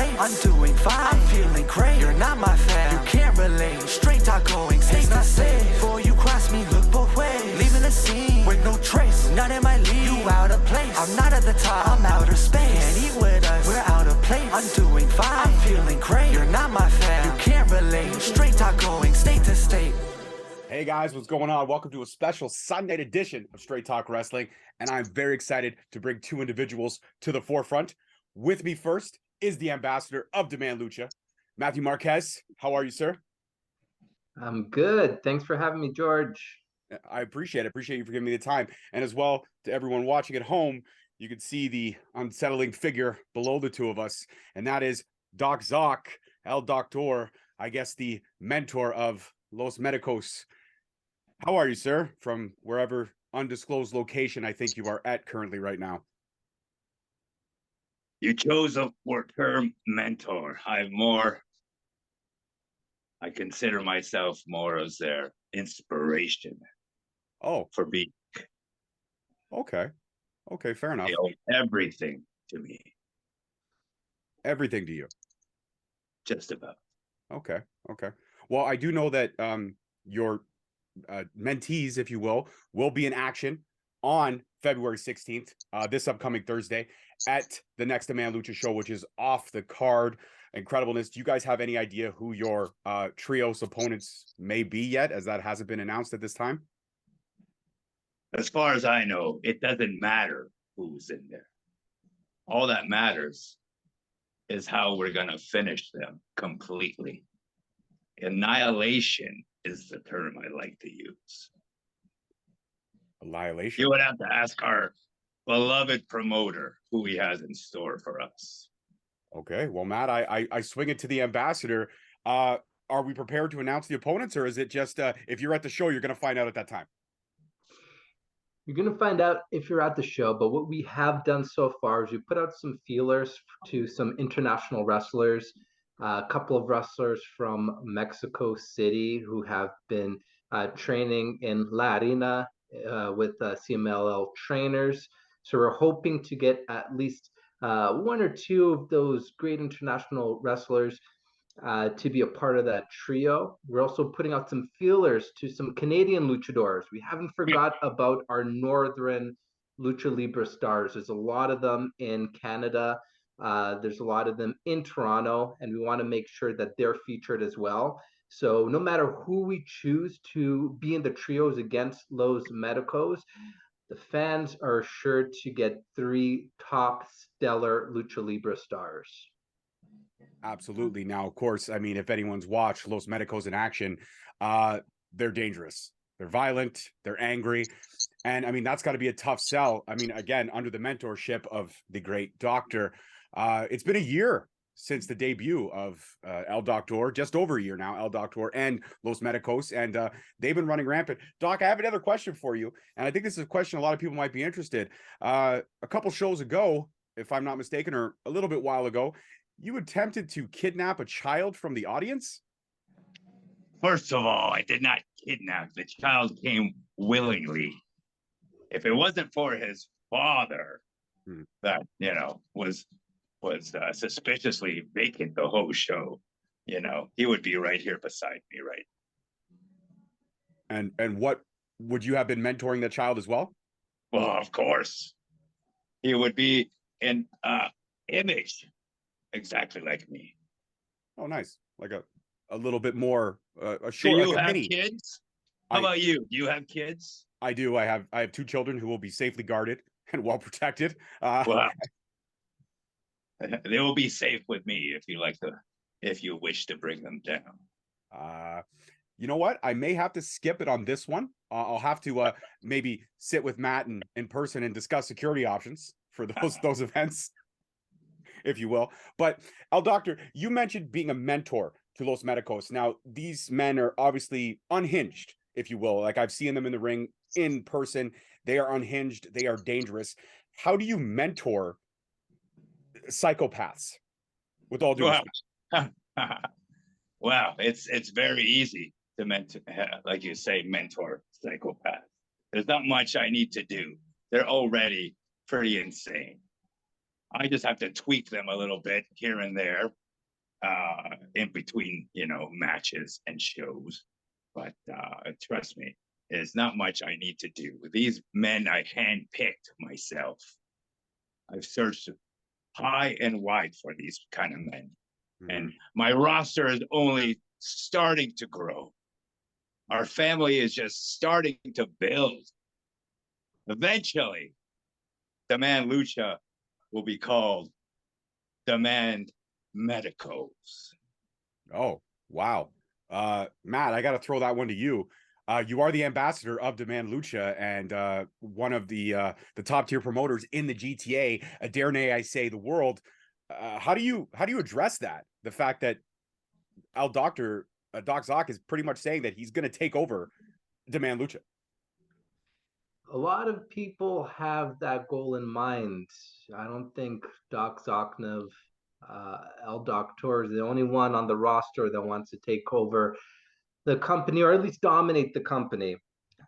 place. I'm doing fine, I'm feeling great. You're not my fan, you can't relate. Straight talk going, stays not safe. Before you cross me, look both ways. Leaving the scene with no trace, none in my league. You out of place, I'm not at the top, I'm outer space. Can't eat with us, we're out of place. I'm doing fine, I'm feeling great. You're not my fan, you can't relate. Straight talk going, state to state. Hey guys, what's going on? Welcome to a special Sunday edition of Straight Talk Wrestling, and I'm very excited to bring two individuals to the forefront. With me first is the ambassador of Demand Lucha, Matthew Marques. How are you, sir? I'm good. Thanks for having me, George. I appreciate it. Appreciate you for giving me the time. And as well, to everyone watching at home, you can see the unsettling figure below the two of us, and that is Doc Zoc, El Doctor, I guess the mentor of Los Medicos. How are you, sir? From wherever undisclosed location I think you are at currently right now. You chose a term mentor. I consider myself more as their inspiration. Oh, for me. Okay, fair enough. They owe everything to me. Everything to you? Just about. Okay. Well, I do know that your mentees, if you will be in action on February 16th, this upcoming Thursday, at the Next Demand Lucha show, which is off the card. Incredibleness. Do you guys have any idea who your trios opponents may be yet, as that hasn't been announced at this time? As far as I know, it doesn't matter who's in there. All that matters is how we're going to finish them completely. Annihilation is the term I like to use. Annihilation? You would have to ask our beloved promoter who he has in store for us. Okay, well, Matt, I swing it to the ambassador. Are we prepared to announce the opponents, or is it just if you're at the show, you're going to find out at that time? You're going to find out if you're at the show, but what we have done so far is we put out some feelers to some international wrestlers, a couple of wrestlers from Mexico City who have been training in La Arena with CMLL trainers. So we're hoping to get at least one or two of those great international wrestlers to be a part of that trio. We're also putting out some feelers to some Canadian luchadors. We haven't forgot about our northern lucha libre stars. There's a lot of them in Canada. There's a lot of them in Toronto, and we want to make sure that they're featured as well. So no matter who we choose to be in the trios against Los Medicos, the fans are sure to get three top stellar lucha libre stars. Absolutely. Now, of course, I mean, if anyone's watched Los Medicos in action, they're dangerous. They're violent. They're angry. And I mean, that's got to be a tough sell. I mean, again, under the mentorship of the great doctor, it's been a year since the debut of El Doctor, just over a year now, El Doctor and Los Medicos, and they've been running rampant. Doc, I have another question for you, and I think this is a question a lot of people might be interested. A couple shows ago, if I'm not mistaken, or a little bit while ago, you attempted to kidnap a child from the audience? First of all, I did not kidnap. The child came willingly. If it wasn't for his father, that, was suspiciously vacant the whole show, he would be right here beside me, right? And what would you have been mentoring the child as well? Well, of course. He would be an image exactly like me. Oh, nice. Like a little bit more a short. Do you like a have mini. kids? How about you? Do you have kids? I do. I have two children who will be safely guarded and well protected. Well, they will be safe with me if you wish to bring them down. You know what? I may have to skip it on this one. I'll have to maybe sit with Matt in person and discuss security options for those events, if you will. But El Doctor, you mentioned being a mentor to Los Medicos. Now, these men are obviously unhinged, if you will. Like, I've seen them in the ring in person. They are unhinged. They are dangerous. How do you mentor psychopaths, with all due respect? Wow, it's very easy to mentor, like you say, mentor psychopaths. There's not much I need to do. They're already pretty insane. I just have to tweak them a little bit here and there, in between, matches and shows. But trust me, there's not much I need to do. These men I handpicked myself. I've searched high and wide for these kind of men. And my roster is only starting to grow. Our family is just starting to build. Eventually, Demand Lucha will be called Demand Medicos. Oh, wow. Matt, I got to throw that one to you. You are the ambassador of Demand Lucha and one of the top tier promoters in the GTA, dare I say the world. How do you address that? The fact that Doc Zoc is pretty much saying that he's going to take over Demand Lucha. A lot of people have that goal in mind. I don't think Doc Zocnov, El Doctor is the only one on the roster that wants to take over the company, or at least dominate the company.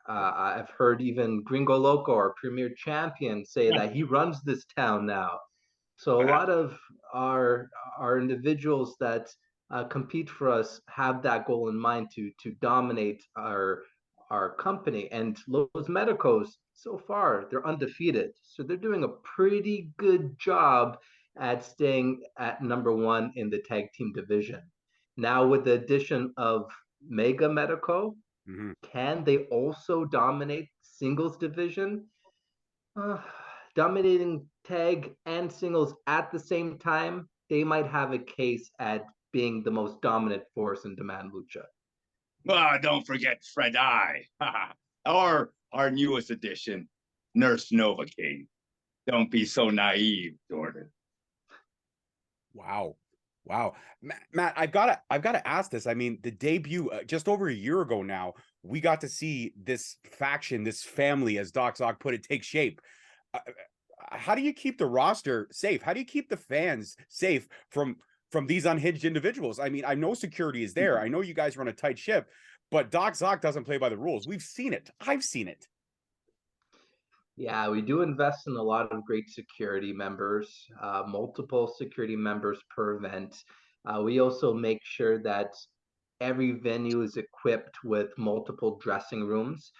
I've heard even Gringo Loco, our premier champion, say that he runs this town now. So a lot of our individuals that compete for us have that goal in mind to dominate our company. And Los Medicos, so far, they're undefeated. So they're doing a pretty good job at staying at #1 in the tag team division. Now with the addition of Mega Medico, can they also dominate singles division? Dominating tag and singles at the same time, they might have a case at being the most dominant force in Demand Lucha. Don't forget Fred I, or our newest addition, Nurse Novocaine. Don't be so naive, Jordan. Wow. Matt, I've got to ask this. I mean, the debut just over a year ago now, we got to see this faction, this family, as Doc Zoc put it, take shape. How do you keep the roster safe? How do you keep the fans safe from these unhinged individuals? I mean, I know security is there. I know you guys run a tight ship, but Doc Zoc doesn't play by the rules. We've seen it. I've seen it. Yeah, we do invest in a lot of great security members, multiple security members per event. We also make sure that every venue is equipped with multiple dressing rooms.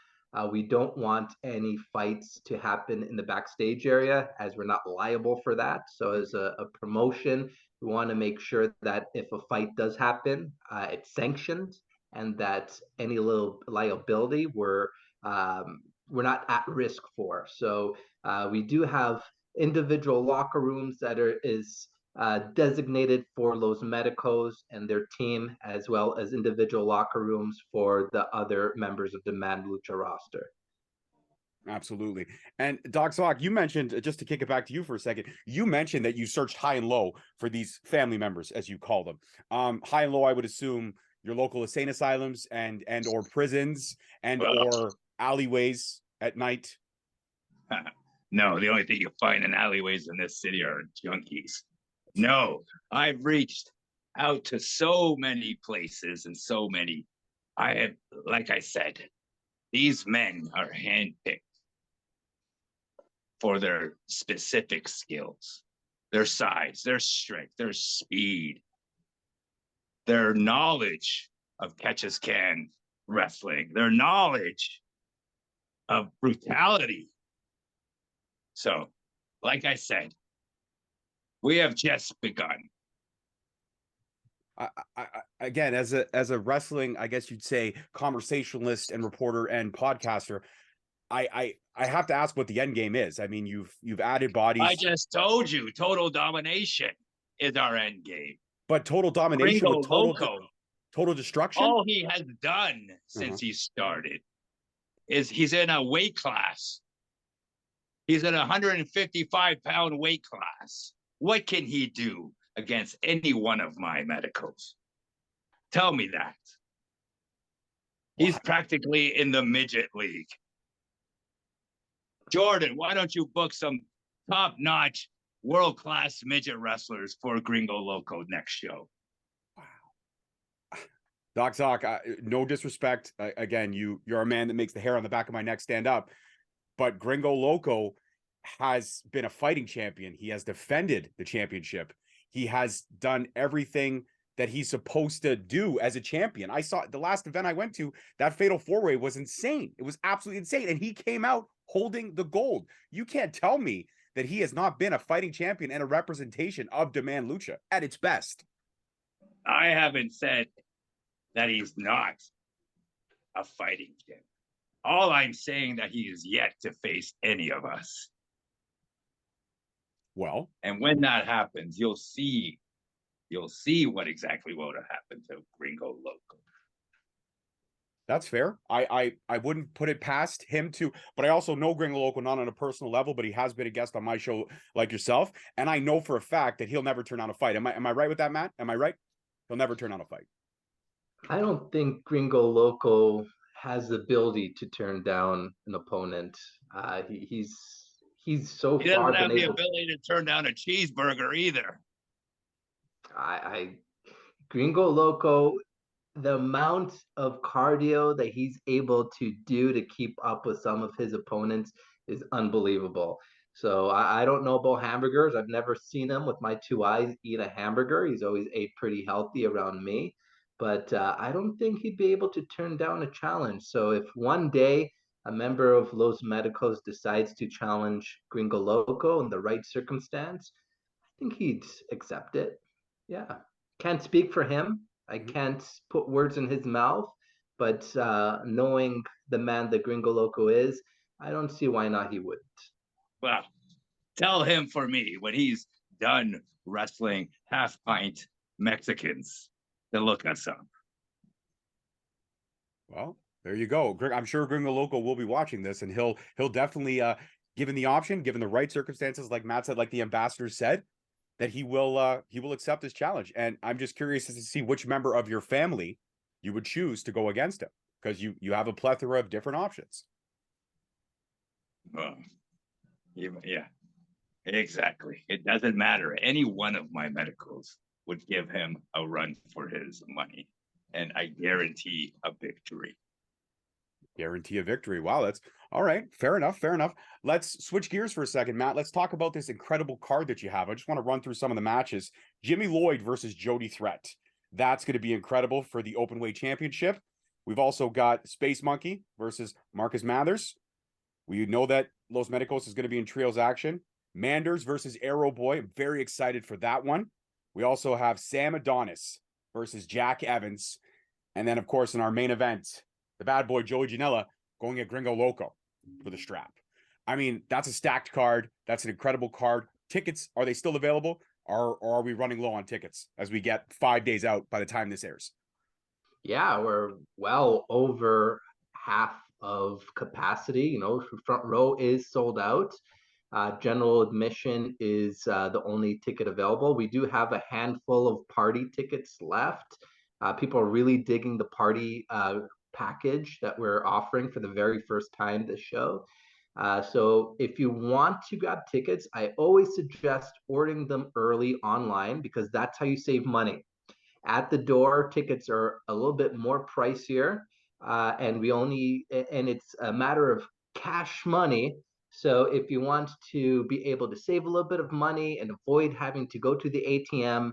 We don't want any fights to happen in the backstage area, as we're not liable for that. So as a promotion, we want to make sure that if a fight does happen, it's sanctioned, and that any little liability we're not at risk for. So we do have individual locker rooms that is designated for Los Medicos and their team, as well as individual locker rooms for the other members of the Demand Lucha roster. Absolutely. And Doc Zoc, you mentioned, just to kick it back to you for a second, you mentioned that you searched high and low for these family members, as you call them. High and low, I would assume your local insane asylums and or prisons and or alleyways at night. No, the only thing you find in alleyways in this city are junkies. No, I've reached out to so many places and so many. Like I said, these men are handpicked for their specific skills, their size, their strength, their speed, their knowledge of catch-as-can wrestling, their knowledge of brutality. So, like I said, we have just begun. Again, as a wrestling, I guess you'd say, conversationalist and reporter and podcaster, I have to ask what the end game is. I mean, you've added bodies. I just told you, total domination is our end game. But total domination with total destruction. All he has done since he started is he's in a weight class. He's in a 155-pound weight class. What can he do against any one of my medicos? Tell me that. He's practically in the midget league. Jordan, why don't you book some top-notch, world-class midget wrestlers for Gringo Loco next show? Wow. Doc Zoc, no disrespect. Again, you're a man that makes the hair on the back of my neck stand up. But Gringo Loco has been a fighting champion. He has defended the championship. He has done everything that he's supposed to do as a champion. I saw the last event I went to, that fatal four-way was insane. It was absolutely insane. And he came out holding the gold. You can't tell me that he has not been a fighting champion and a representation of Demand Lucha at its best. I haven't said that he's not a fighting champion. All I'm saying that he is yet to face any of us. Well, and when that happens, you'll see what exactly would have happened to Gringo Loco. that's fair. I wouldn't put it past him to, but I also know Gringo Loco not on a personal level, but he has been a guest on my show like yourself, and I know for a fact that he'll never turn down a fight. Am I right with that, Matt? Am I right? He'll never turn down a fight. I don't think Gringo Loco has the ability to turn down an opponent. He's so He far doesn't have been the able. ability to turn down a cheeseburger either. Gringo Loco, the amount of cardio that he's able to do to keep up with some of his opponents is unbelievable. So I don't know about hamburgers. I've never seen him with my two eyes eat a hamburger. He's always ate pretty healthy around me, but I don't think he'd be able to turn down a challenge. So if one day a member of Los Medicos decides to challenge Gringo Loco in the right circumstance, I think he'd accept it. Yeah. Can't speak for him. I can't put words in his mouth, but knowing the man that Gringo Loco is, I don't see why not he wouldn't. Well, tell him for me when he's done wrestling half-pint Mexicans to look us up. Well, there you go. I'm sure Gringo Loco will be watching this, and he'll definitely, given the option, given the right circumstances, like Matt said, like the ambassador said, that he will accept this challenge. And I'm just curious to see which member of your family you would choose to go against him, because you have a plethora of different options. Yeah, exactly. It doesn't matter. Any one of my medicals would give him a run for his money, and I guarantee a victory. Guarantee a victory. Wow, that's all right. Fair enough. Fair enough. Let's switch gears for a second, Matt. Let's talk about this incredible card that you have. I just want to run through some of the matches. Jimmy Lloyd versus Jody Threat. That's going to be incredible for the Openweight Championship. We've also got Space Monkey versus Marques Mathers. We know that Los Medicos is going to be in trios action. Manders versus Arrow Boy. I'm very excited for that one. We also have Sam Adonis versus Jack Evans. And then, of course, in our main event, the bad boy Joey Janela going at Gringo Loco for the strap. I mean, that's a stacked card. That's an incredible card. Tickets, are they still available? Or are we running low on tickets as we get 5 days out by the time this airs? Yeah, we're well over half of capacity. Front row is sold out. General admission is the only ticket available. We do have a handful of party tickets left. People are really digging the party package that we're offering for the very first time this show. So if you want to grab tickets, I always suggest ordering them early online, because that's how you save money. At the door, tickets are a little bit more pricier, and it's a matter of cash money. So if you want to be able to save a little bit of money and avoid having to go to the ATM,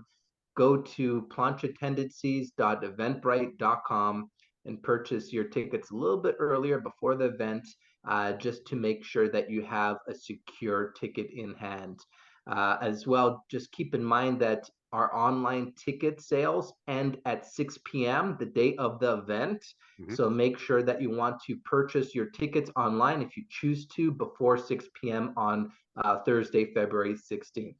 go to planchatendencies.eventbrite.com and purchase your tickets a little bit earlier before the event, just to make sure that you have a secure ticket in hand. As well, just keep in mind that our online ticket sales end at 6 p.m. the day of the event. So make sure that you want to purchase your tickets online if you choose to before 6 p.m. on Thursday, February 16th.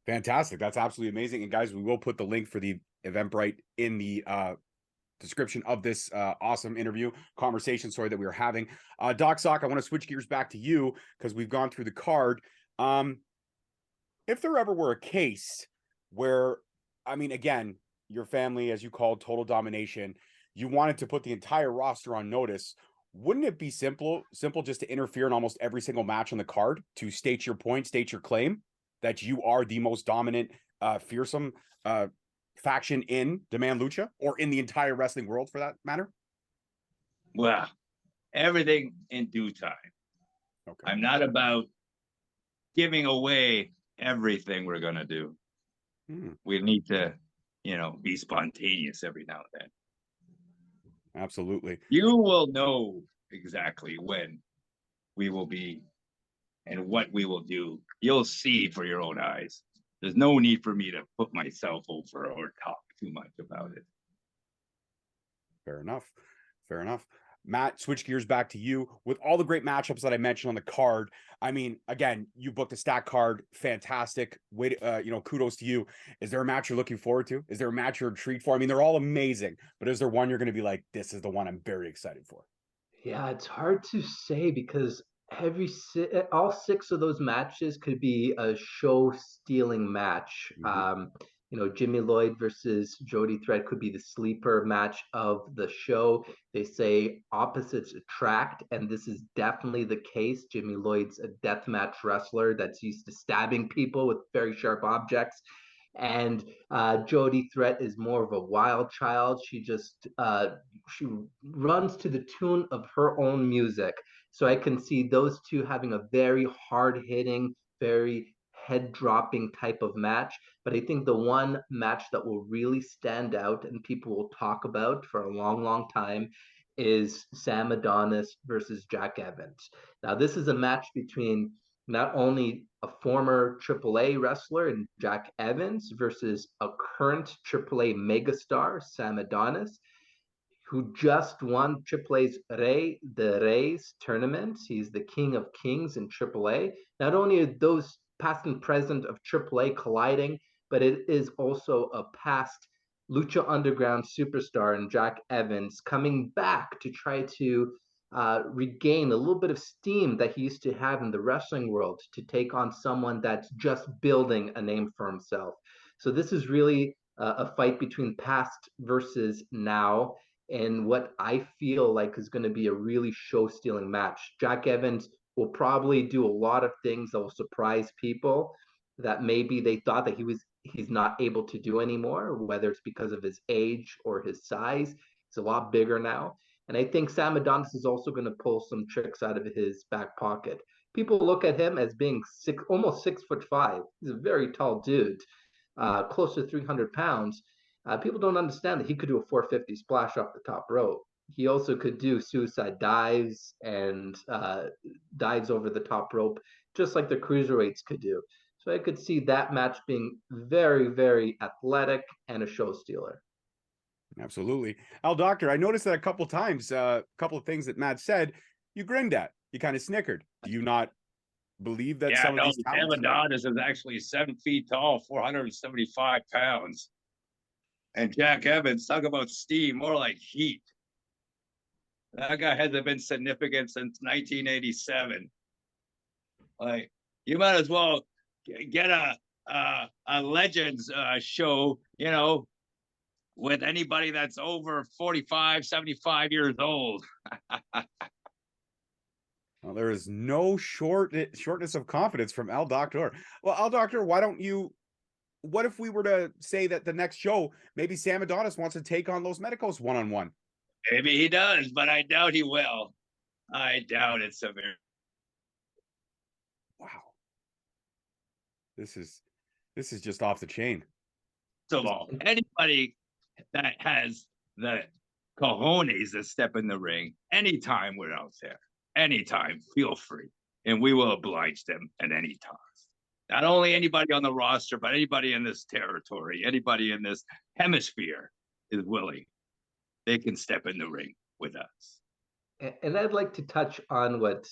Fantastic. That's absolutely amazing. And guys, we will put the link for the Eventbrite in the description of this awesome conversation that we were having. Doc Sock, I want to switch gears back to you because we've gone through the card. If there ever were a case where, I mean, again, your family, as you called Total Domination, you wanted to put the entire roster on notice, wouldn't it be simple just to interfere in almost every single match on the card to state your point, state your claim that you are the most dominant, fearsome faction in Demand Lucha, or in the entire wrestling world for that matter? Well, everything in due time. Okay. I'm not about giving away everything we're gonna do. We need to, be spontaneous every now and then. Absolutely. You will know exactly when we will be and what we will do. You'll see for your own eyes. There's no need for me to put myself over or talk too much about it. Fair enough. Fair enough. Matt, switch gears back to you. With all the great matchups that I mentioned on the card, I mean, again, you booked a stack card, fantastic. Way to, kudos to you. Is there a match you're looking forward to? Is there a match you're intrigued for? I mean, they're all amazing, but is there one you're going to be like, this is the one I'm very excited for? Yeah, it's hard to say because all six of those matches could be a show-stealing match. Jimmy Lloyd versus Jody Threat could be the sleeper match of the show. They say opposites attract, and this is definitely the case. Jimmy Lloyd's a deathmatch wrestler that's used to stabbing people with very sharp objects. And Jody Threat is more of a wild child. She runs to the tune of her own music. So I can see those two having a very hard hitting, very head dropping type of match. But I think the one match that will really stand out and people will talk about for a long, long time is Sam Adonis versus Jack Evans. Now, this is a match between not only a former AAA wrestler in Jack Evans versus a current AAA megastar, Sam Adonis, who just won AAA's Rey de Reyes tournament. He's the king of kings in AAA. Not only are those past and present of AAA colliding, but it is also a past Lucha Underground superstar in Jack Evans coming back to try to regain a little bit of steam that he used to have in the wrestling world to take on someone that's just building a name for himself. So this is really a fight between past versus now, and what I feel like is going to be a really show-stealing match. Jack Evans will probably do a lot of things that will surprise people that maybe they thought that he's not able to do anymore, whether it's because of his age or his size. He's a lot bigger now. And I think Sam Adonis is also going to pull some tricks out of his back pocket. People look at him as being almost 6'5". He's a very tall dude, close to 300 pounds. People don't understand that he could do a 450 splash off the top rope. He also could do suicide dives and dives over the top rope, just like the cruiserweights could do. So I could see that match being very, very athletic and a show stealer. Absolutely. Al Doctor, I noticed that a couple times, a couple of things that Matt said, you grinned at. You kind of snickered. Do you not believe that some of these Sam Adonis is actually 7 feet tall, 475 pounds. And Jack Evans, talk about steam, more like heat. That guy hasn't been significant since 1987. Like, you might as well get a Legends show, with anybody that's over 45, 75 years old. Well, there is no shortness of confidence from Al Doctor. Well, Al Doctor, what if we were to say that the next show, maybe Sam Adonis wants to take on Los Medicos one-on-one? Maybe he does, but I doubt he will. I doubt it severely. Wow. This is just off the chain. First of all, anybody that has the cojones to step in the ring, anytime we're out there, anytime, feel free. And we will oblige them at any time. Not only anybody on the roster, but anybody in this territory, anybody in this hemisphere is willing. They can step in the ring with us. And I'd like to touch on what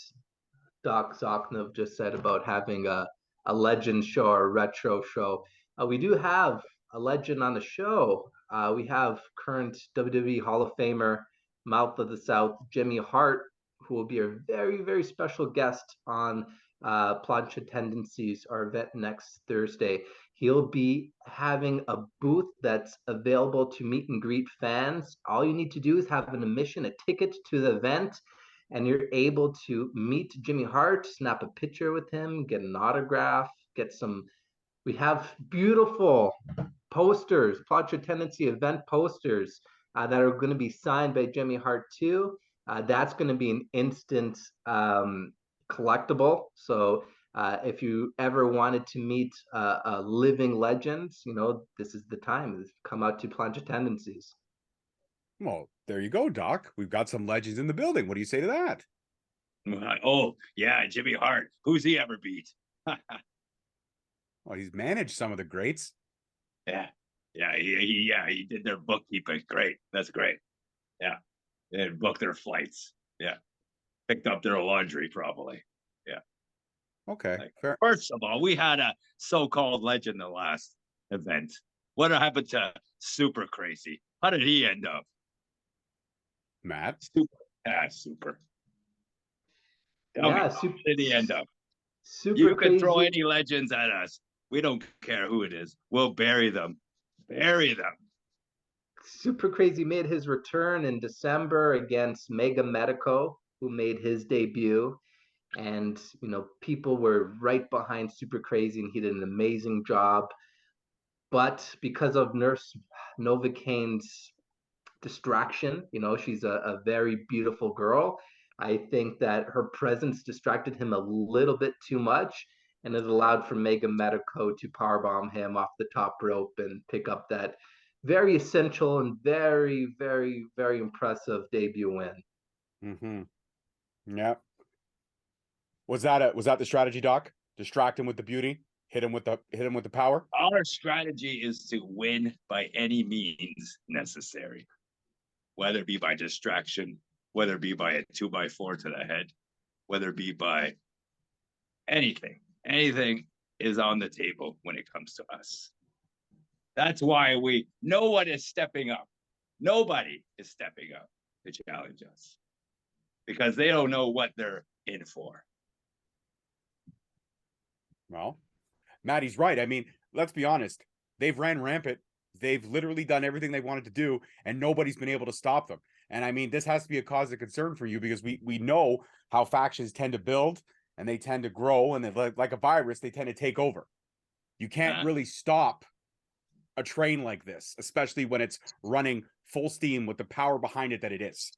Doc Zoknov just said about having a legend show or a retro show. We do have a legend on the show. We have current WWE Hall of Famer, Mouth of the South, Jimmy Hart, who will be a very, very special guest on Plancha Tendencies, our event next Thursday. He'll be having a booth that's available to meet and greet fans. All you need to do is have an admission, a ticket to the event, and you're able to meet Jimmy Hart, snap a picture with him, get an autograph, we have beautiful posters, Plancha Tendency event posters that are going to be signed by Jimmy Hart too. That's going to be an instant collectible. So if you ever wanted to meet a living legend, this is the time. Come out to Plancha Tendencies. Well, there you go, Doc. We've got some legends in the building. What do you say to that? Oh, yeah, Jimmy Hart. Who's he ever beat? Well, he's managed some of the greats. Yeah. He did their bookkeeping. Great. That's great. Yeah. They booked their flights. Yeah. Picked up their laundry, probably. Yeah. Okay, fair. First of all, we had a so-called legend the last event. What happened to Super Crazy? How did he end up? Matt? Super. Yeah, super. Tell me, how did he end up? Super You can Crazy. throw any legends at us. We don't care who it is. We'll bury them. Bury them. Super Crazy made his return in December against Mega Medico, who made his debut. And, people were right behind Super Crazy, and he did an amazing job. But because of Nurse Novocaine's distraction, she's a very beautiful girl. I think that her presence distracted him a little bit too much, and it allowed for Mega Medico to powerbomb him off the top rope and pick up that very essential and very, very, very impressive debut win. Mm-hmm. Yep. Was that the strategy, Doc? Distract him with the beauty, hit him with the power? Our strategy is to win by any means necessary, whether it be by distraction, whether it be by a 2x4 to the head, whether it be by anything. Anything is on the table when it comes to us. That's why no one is stepping up. Nobody is stepping up to challenge us because they don't know what they're in for. Well, Maddie's right. I mean, let's be honest. They've ran rampant. They've literally done everything they wanted to do, and nobody's been able to stop them. And I mean, this has to be a cause of concern for you because we know how factions tend to build and they tend to grow, and like a virus, they tend to take over. You can't really stop a train like this, especially when it's running full steam with the power behind it that it is.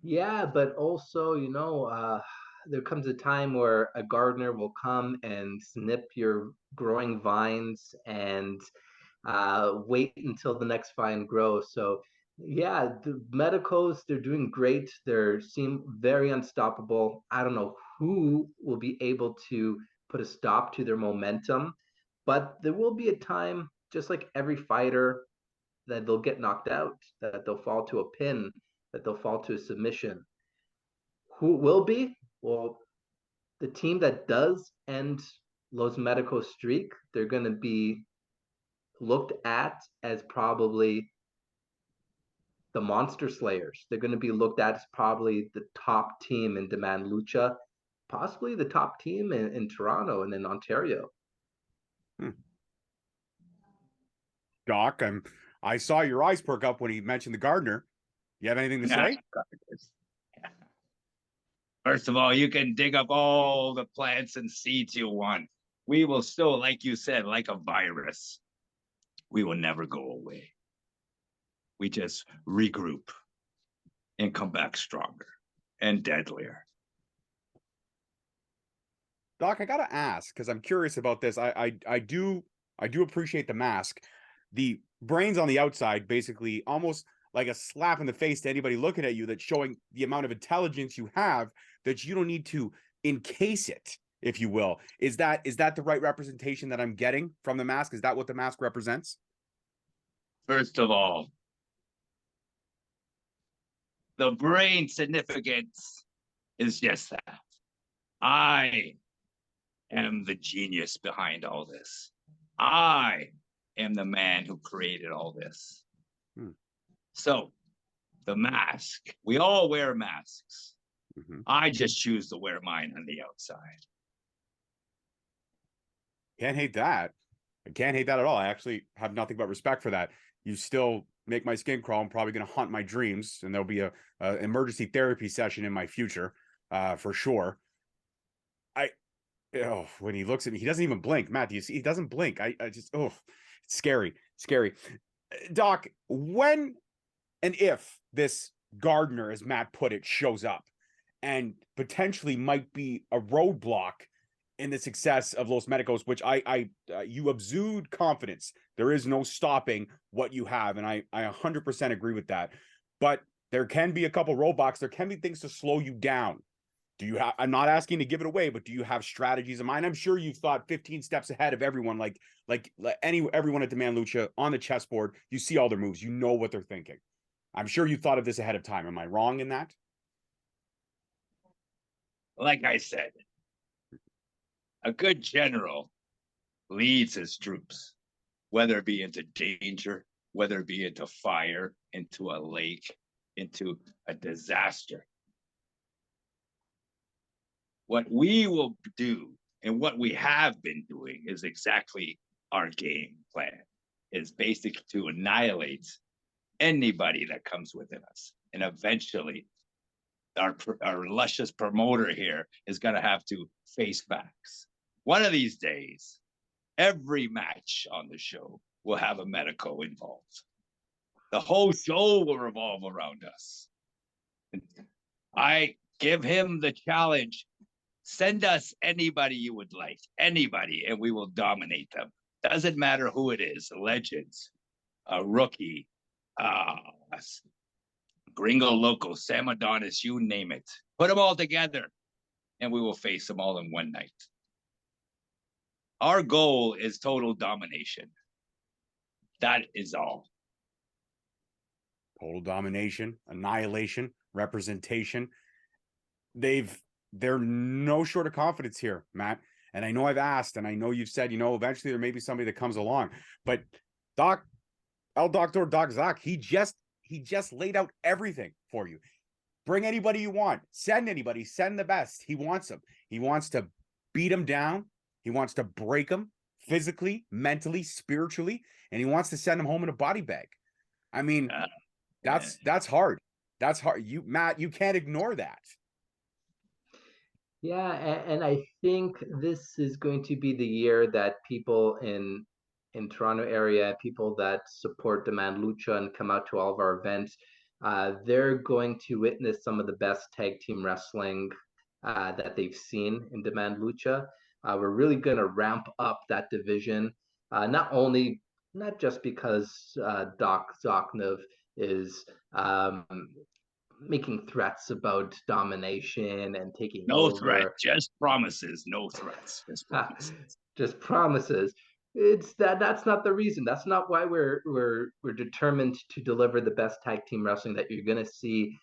Yeah, but also, there comes a time where a gardener will come and snip your growing vines and wait until the next vine grows. So, yeah, the medicos, they're doing great. They seem very unstoppable. I don't know who will be able to put a stop to their momentum, but there will be a time, just like every fighter, that they'll get knocked out, that they'll fall to a pin, that they'll fall to a submission. Who it will be? Well, the team that does end Los Medicos' streak, they're going to be looked at as probably the Monster Slayers. They're going to be looked at as probably the top team in Demand Lucha, possibly the top team in Toronto and in Ontario. Doc, I saw your eyes perk up when he mentioned the gardener. You have anything to say? First of all, you can dig up all the plants and seeds you want. We will still, like you said, like a virus, we will never go away. We just regroup and come back stronger and deadlier. Doc, I gotta ask because I'm curious about this. I do appreciate the mask. The brains on the outside, basically, almost like a slap in the face to anybody looking at you. That's showing the amount of intelligence you have. That you don't need to encase it, if you will. Is that the right representation that I'm getting from the mask? Is that what the mask represents? First of all, the brain significance is just that. I am the genius behind all this. I am the man who created all this. So the mask, we all wear masks. I just choose to wear mine on the outside. Can't hate that. I can't hate that at all. I actually have nothing but respect for that. You still make my skin crawl. I'm probably going to haunt my dreams, and there'll be a emergency therapy session in my future, for sure. When he looks at me, he doesn't even blink. Matt, do you see? He doesn't blink. I just, it's scary. Doc, when and if this gardener, as Matt put it, shows up, and potentially might be a roadblock in the success of Los Medicos, which you exude confidence. There is no stopping what you have, and I 100% agree with that. But there can be a couple roadblocks. There can be things to slow you down. Do you have, I'm not asking to give it away, but do you have strategies in mind? I'm sure you've thought 15 steps ahead of everyone, like everyone at Demand Lucha on the chessboard. You see all their moves. You know what they're thinking. I'm sure you thought of this ahead of time. Am I wrong in that? Like I said, a good general leads his troops, whether it be into danger, whether it be into fire, into a lake, into a disaster. What we will do and what we have been doing is exactly our game plan. Is basically to annihilate anybody that comes within us. And eventually, our luscious promoter here is going to have to face facts. One of these days, every match on the show will have a medico involved. The whole show will revolve around us. I give him the challenge. Send us anybody you would like, anybody, and we will dominate them. Doesn't matter who it is, legends, a rookie, Gringo Loco, Sam Adonis, you name it. Put them all together, and we will face them all in one night. Our goal is total domination. That is all. Total domination, annihilation, representation. They're no short of confidence here, Matt. And I know I've asked, and I know you've said, eventually there may be somebody that comes along. But Doc Zach, he just laid out everything for you. Bring anybody you want. Send anybody. Send the best. He wants them. He wants to beat them down. He wants to break them physically, mentally, spiritually, and he wants to send them home in a body bag. I mean, that's hard. That's hard. Matt, you can't ignore that. Yeah, and I think this is going to be the year that people in Toronto area, people that support Demand Lucha and come out to all of our events, they're going to witness some of the best tag team wrestling that they've seen in Demand Lucha. We're really going to ramp up that division, not just because Doc Zoknov is making threats about domination and taking no over. threat, just promises, no threats, just promises. Just promises. It's that's not the reason. That's not why we're determined to deliver the best tag team wrestling that you're going to see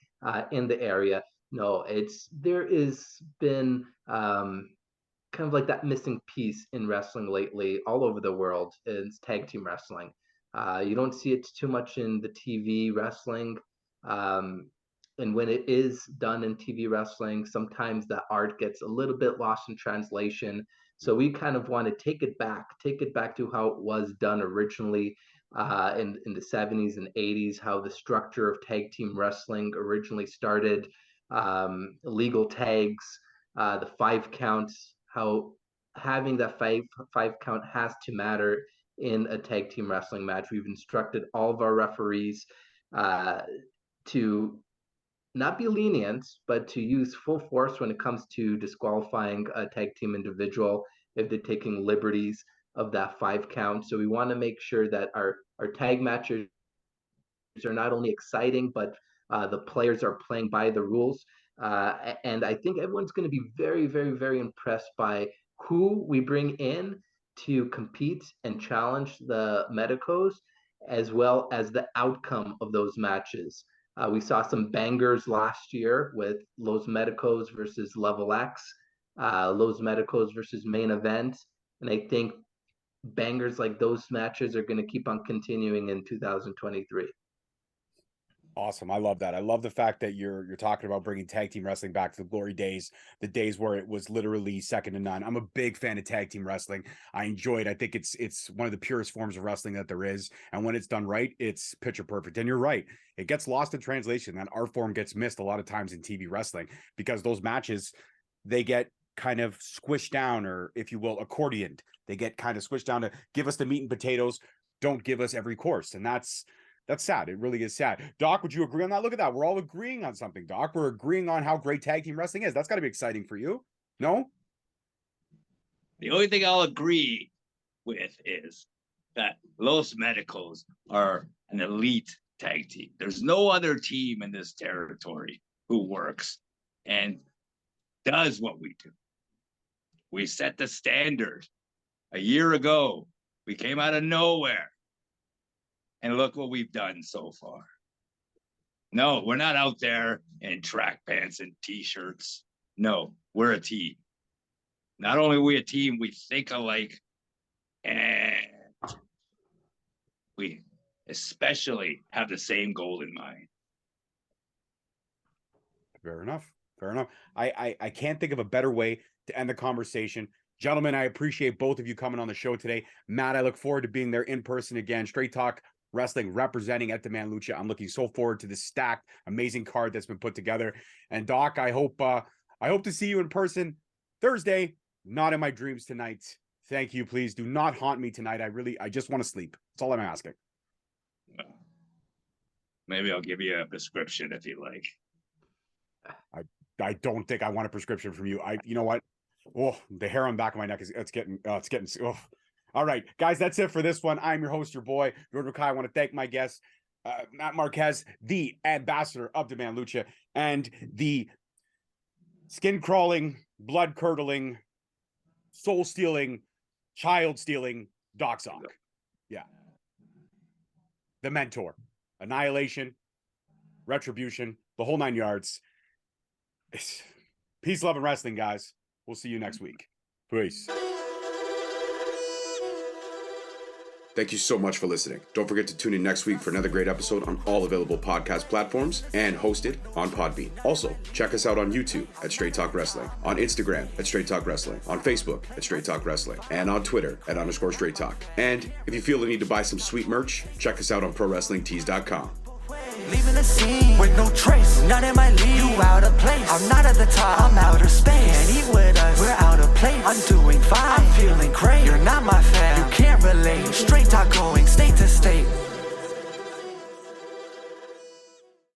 in the area. No, there is been kind of like that missing piece in wrestling lately all over the world. It's tag team wrestling. You don't see it too much in the TV wrestling. And when it is done in TV wrestling, sometimes the art gets a little bit lost in translation. So we kind of want to take it back to how it was done originally in the 70s and 80s, how the structure of tag team wrestling originally started, legal tags, the 5 counts, how having that five count has to matter in a tag team wrestling match. We've instructed all of our referees to not be lenient, but to use full force when it comes to disqualifying a tag team individual if they're taking liberties of that 5 count. So we want to make sure that our tag matches are not only exciting, but the players are playing by the rules. And I think everyone's going to be very, very, very impressed by who we bring in to compete and challenge the medicos, as well as the outcome of those matches. We saw some bangers last year with Los Medicos versus Level X, Los Medicos versus Main Event. And I think bangers like those matches are going to keep on continuing in 2023. Awesome. I love that. I love the fact that you're talking about bringing tag team wrestling back to the glory days, the days where it was literally second to none. I'm a big fan of tag team wrestling. I enjoy it. I think it's one of the purest forms of wrestling that there is. And when it's done right, it's picture perfect. And you're right. It gets lost in translation. That art form gets missed a lot of times in TV wrestling because those matches, they get kind of squished down, or if you will, accordioned. They get kind of squished down to give us the meat and potatoes. Don't give us every course. And that's That's sad. It really is sad. Doc, would you agree on that? Look at that. We're all agreeing on something, Doc. We're agreeing on how great tag team wrestling is. That's got to be exciting for you. No? The only thing I'll agree with is that Los Medicos are an elite tag team. There's no other team in this territory who works and does what we do. We set the standard. A year ago, we came out of nowhere. And look what we've done so far. No, we're not out there in track pants and t-shirts. No, we're a team. Not only are we a team, we think alike, and we especially have the same goal in mind. Fair enough. Fair enough. I can't think of a better way to end the conversation. Gentlemen, I appreciate both of you coming on the show today. Matt, I look forward to being there in person again. Straight Talk Wrestling representing at Demand Lucha. I'm looking so forward to this stacked, amazing card that's been put together. And Doc, I hope to see you in person Thursday. Not in my dreams tonight. Thank you. Please do not haunt me tonight. I just want to sleep. That's all I'm asking. Maybe I'll give you a prescription if you like. I don't think I want a prescription from you. You know what? Oh, the hair on the back of my neck it's getting. Oh. All right, guys, that's it for this one. I'm your host, your boy, Jordan Kai. I want to thank my guest, Matt Marques, the ambassador of Demand Lucha, and the skin-crawling, blood-curdling, soul-stealing, child-stealing Doc Sock. Yeah. The mentor. Annihilation, retribution, the whole 9 yards. Peace, love, and wrestling, guys. We'll see you next week. Peace. Thank you so much for listening. Don't forget to tune in next week for another great episode on all available podcast platforms and hosted on Podbean. Also, check us out on YouTube at Straight Talk Wrestling, on Instagram at Straight Talk Wrestling, on Facebook at Straight Talk Wrestling, and on Twitter at _Straight Talk. And if you feel the need to buy some sweet merch, check us out on ProWrestlingTees.com. Leaving the scene with no trace, not in my league. You out of place. I'm not at the top, I'm outer space.